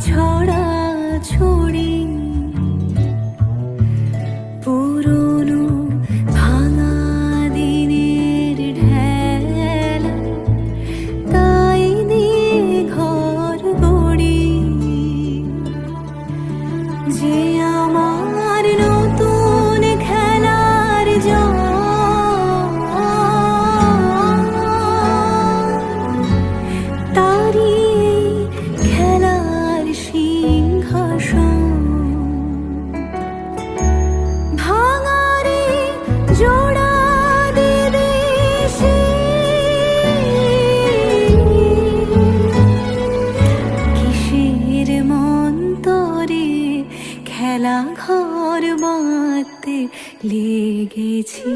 ছড়া ছড়ি পুরনো ভাঙা দিনের ঢেলা, তাই দিয়ে ঘর গড়ি যে আমার নতুন খেলার তারি খেলার সিংহাসন ভাঙারে জোড়া দেবে সে, কিসের মন্তরে খেলা ঘর বাঁধতে লেগেছি।